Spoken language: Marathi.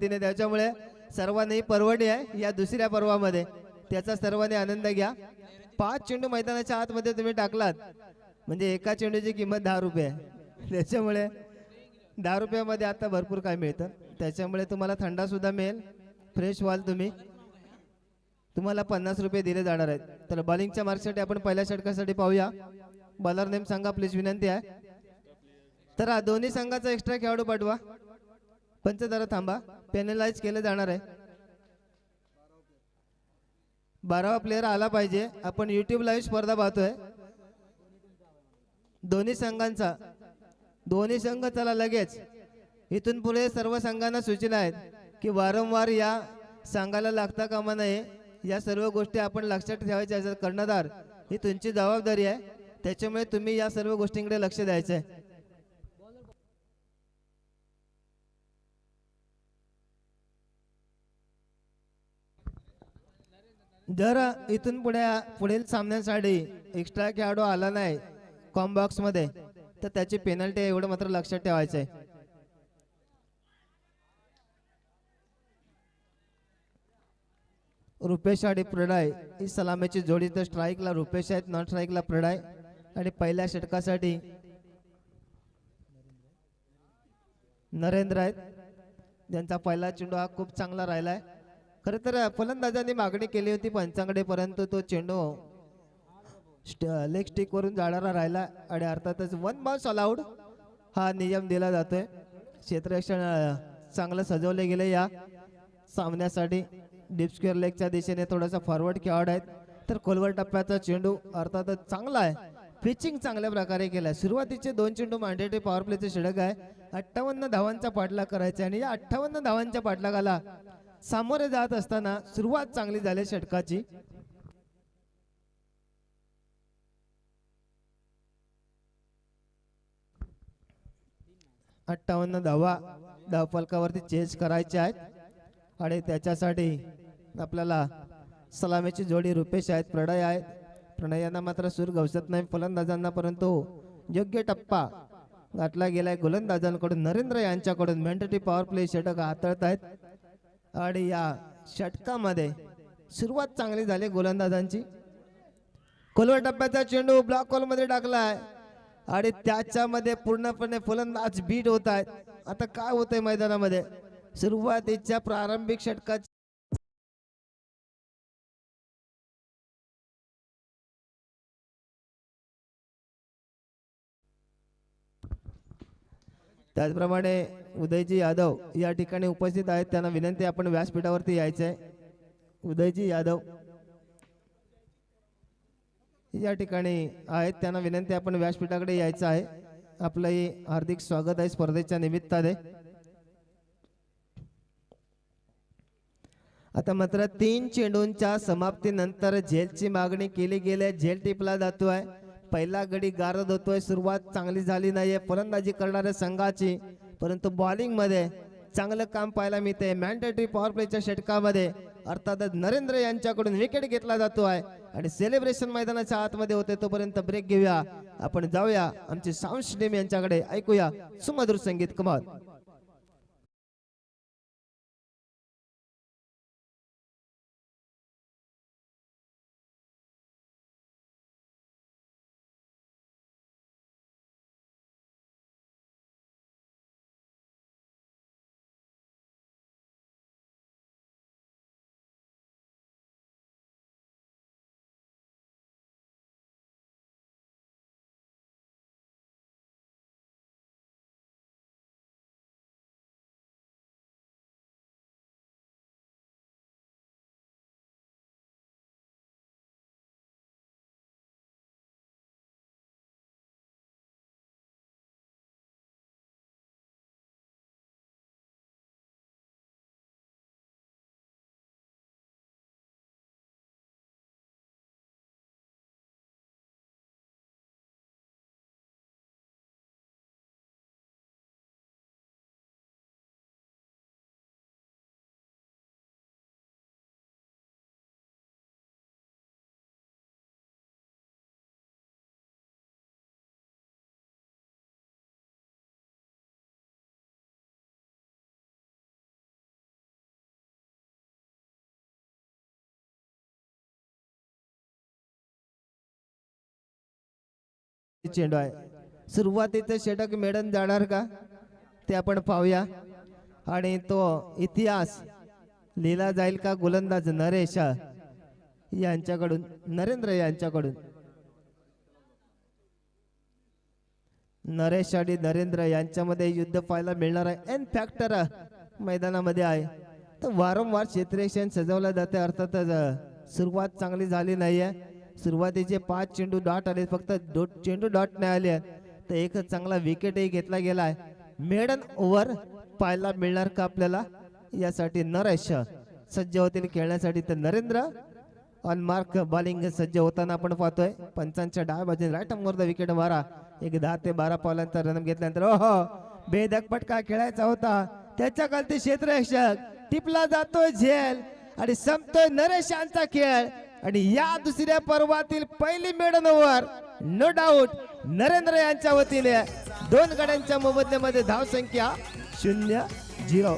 तिने त्याच्यामुळे सर्वांनी परवडे आहे या दुसऱ्या पर्वामध्ये त्याचा सर्वांनी आनंद घ्या। 5 चेंडू मैदानाच्या आतमध्ये तुम्ही टाकलात म्हणजे एका चेंडूची किंमत 10 रुपये आहे। त्याच्यामुळे 10 रुपयामध्ये आता भरपूर काय मिळतं, त्याच्यामुळे तुम्हाला थंडा सुद्धा मिळेल, फ्रेश व्हाल तुम्ही। तुम्हाला 50 रुपये दिले जाणार आहेत। तर बॉलिंगच्या मार्कसाठी आपण पहिल्या षटकासाठी पाहूया। बॉलर नेम सांगा प्लीज, विनंती आहे। तर दोन्ही संघाचा एक्स्ट्रा खेळाडू पाठवा, पंच जरा थांबा, पेनलाइज केले जाणार आहे। 12वा प्लेयर आला पाहिजे। आपण YouTube लाईव्ह स्पर्धा पाहतोय दोन्ही संघांचा, दोन्ही संघ चला लगेच। इथून पुढे सर्व संघांना सूचना आहेत की वारंवार या संघाला लागता कामा नये, या सर्व गोष्टी आपण लक्षात ठेवायच्या। कर्णधार ही तुमची जबाबदारी आहे, त्याच्यामुळे तुम्ही या सर्व गोष्टींकडे लक्ष द्यायचं आहे। जर इथून पुढील सामन्यासाठी एक्स्ट्रा खेळाडू आला नाही कॉम बॉक्स मध्ये तर त्याची पेनल्टी आहे, एवढं मात्र लक्षात ठेवायचं आहे। रुपेश आणि प्रणय ही सलामीची जोडी, तर स्ट्राईकला रुपेश आहेत, नॉन स्ट्राईकला प्रणय। आणि पहिल्या षटकासाठी नरेंद्र आहेत, ज्यांचा पहिला चेंडू हा खूप चांगला राहिलाय। खरं तर फलंदाजांनी मागणी केली होती पंचांकडे, परंतु तो चेंडू लेग स्टिक वरून जाणारा राहिला आणि अर्थातच 1 बॉल अलाउड हा नियम दिला जातोय। क्षेत्ररक्षण चांगलं सजवले गेले या सामन्यासाठी। डीप स्क्वेअर लेगच्या दिशेने थोडासा फॉरवर्ड खेळाडू आहेत, तर खोलवर टप्प्याचा चेंडू अर्थातच चांगला आहे, पिचिंग चांगल्या प्रकारे केला। सुरुवातीचे 2 चेंडू मॅन्डेटरी पॉवर प्लेचे षटक आहे। 58 धावांचा पाठलाग करायचा आणि या 58 धावांच्या पाठलागाला सामोरे जात असताना सुरुवात चांगली झाली षटकाची। धावफलकावरती चेस करायचे आहेत आणि त्याच्यासाठी आपल्याला सलामीची जोडी रुपेश आहेत, प्रणय आहेत। प्रणयांना मात्र सूर गवसत नाही फलंदाजांना, परंतु योग्य टप्पा गाठला गेलाय गोलंदाजांकडून। नरेंद्र यांच्याकडून मॅन्डेटरी पॉवर प्ले षटक हाताळत आहेत आणि या षटकामध्ये सुरुवात चांगली झाली गोलंदाजांची। खोलवर टप्प्याचा चेंडू ब्लॉक होल मध्ये टाकलाय आणि त्याच्यामध्ये पूर्णपणे फलंदाज बीट होत आहेत। आता काय होतंय मैदानामध्ये, सुरुवातीच्या प्रारंभिक षटकात त्याचप्रमाणे उदयजी यादव या ठिकाणी उपस्थित आहेत, त्यांना विनंती आपण व्यासपीठावरती यायचं आहे। उदयजी यादव या ठिकाणी आहेत, त्यांना विनंती आपण व्यासपीठाकडे यायचं आहे। आपलंही हार्दिक स्वागत आहे स्पर्धेच्या निमित्ताने। आता मात्र 3 चेंडूंच्या समाप्तीनंतर झेलची मागणी केली गेली, झेल टिपला जातोय। पहिला गडी गारद होतोय, सुरुवात चांगली झाली नाहीये फलंदाजी करणाऱ्या संघाची, परंतु बॉलिंग मध्ये चांगलं काम पाहायला मिळते। मॅन्डेटरी पॉवर प्लेच्या षटकामध्ये अर्थातच नरेंद्र यांच्याकडून विकेट घेतला जातोय आणि सेलिब्रेशन मैदानाच्या आतमध्ये होते। तोपर्यंत ब्रेक घेऊया, आपण जाऊया आमचे साऊंड टीम यांच्याकडे, ऐकूया सुमधुर संगीत कमाल। चेंडू आहे. सुरुवातीचं षटक मेडन जाणार का ते आपण पाहूया आणि तो इतिहास लिहिला जाईल का गोलंदाज नरेश यांच्याकडून, नरेंद्र यांच्याकडून. नरेश आणि नरेंद्र यांच्यामध्ये युद्ध पाहायला मिळणार आहे. एन फॅक्टर मैदानामध्ये आहे. तर वारंवार क्षेत्रीय क्षण सजवलं जाते. अर्थातच सुरुवात चांगली झाली नाहीये. सुरुवातीचे 5 चेंडू डॉट आले, फक्त चेंडू डॉट नाही आले. तर एक चांगला विकेटही घेतला गेलाय. मेडन ओव्हर पाहायला मिळणार का आपल्याला, यासाठी नरेश सज्ज होतील खेळण्यासाठी. तर नरेंद्र ऑन मार्क बॉलिंग सज्ज होताना आपण पाहतोय. पंचांच्या डाव्या बाजूने राईट आर्मवर विकेट मारा. एक 10 ते 12 पावलांचा रन घेतल्यानंतर ओहो बेधक फटका खेळायचा होता. त्याच्या खालती क्षेत्ररक्षक टिपला जातोय झेल आणि संपतोय नरेश यांचा खेळ. आणि या दुसऱ्या पर्वातील पहिली maiden over no doubt Narendra यांच्या वतीने 2 गड्यांच्या मोबदल्यामध्ये धावसंख्या 0-0.